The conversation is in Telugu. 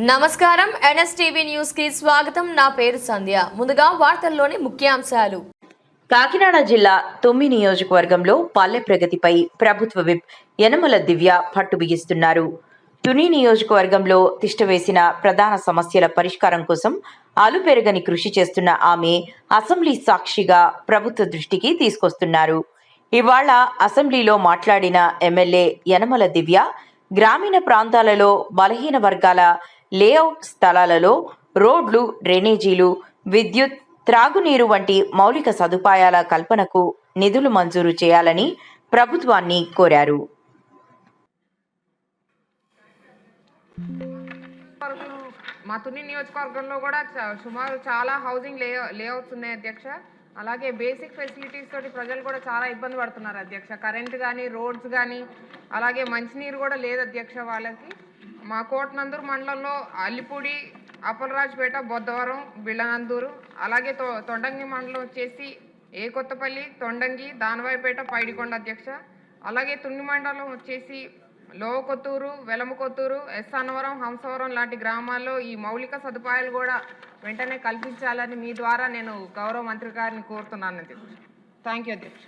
నమస్కారం ఎన్ఎస్టీవీ న్యూస్ కి స్వాగతం. నా పేరు సంధ్య. ముందుగా వార్తల్లోని ముఖ్యాంశాలు. కాకినాడ జిల్లా తొమ్మి నియోజకవర్గంలో పల్లె ప్రగతిపై ప్రభుత్వ విప్ యనమల దివ్య పట్టు బిగిస్తున్నారు. తుని నియోజకవర్గంలో తిష్టవేసిన ప్రధాన సమస్యల పరిష్కారం కోసం అలుపెరగని కృషి చేస్తున్న ఆమె అసెంబ్లీ సాక్షిగా ప్రభుత్వ దృష్టికి తీసుకొస్తున్నారు. ఇవాళ అసెంబ్లీలో మాట్లాడిన ఎమ్మెల్యే యనమల దివ్య గ్రామీణ ప్రాంతాలలో బలహీన వర్గాల లేఅవుట్ స్థలాలలో రోడ్లు, డ్రైనేజీలు, విద్యుత్, త్రాగునీరు వంటి మౌలిక సదుపాయాల కల్పనకు నిధులు మంజూరు చేయాలని ప్రభుత్వాన్ని కోరారు. మా తుని నియోజకవర్గంలో కూడా సుమారు చాలా హౌసింగ్ లేఅవుట్స్ ఉన్నాయి అధ్యక్ష. అలాగే బేసిక్ ఫెసిలిటీస్ తోటి ప్రజలు కూడా చాలా ఇబ్బంది పడుతున్నారు అధ్యక్ష. కరెంట్ కానీ, రోడ్స్ కానీ, అలాగే మంచినీరు కూడా లేదు అధ్యక్ష వాళ్ళకి. మా కోటనందూరు మండలంలో అల్లిపూడి, అప్పలరాజుపేట, బొద్దవరం, బిళ్ళనందూరు, అలాగే తొండంగి మండలం వచ్చేసి ఏ కొత్తపల్లి, తొండంగి, దానవాయిపేట, పైడికొండ అధ్యక్ష. అలాగే తుని మండలం వచ్చేసి లోవకొత్తూరు, వెలమకొత్తూరు, ఎస్ అన్నవరం, హంసవరం లాంటి గ్రామాల్లో ఈ మౌలిక సదుపాయాలు కూడా వెంటనే కల్పించాలని మీ ద్వారా నేను గౌరవ మంత్రి గారిని కోరుతున్నాను అధ్యక్ష. థ్యాంక్ యూ అధ్యక్ష.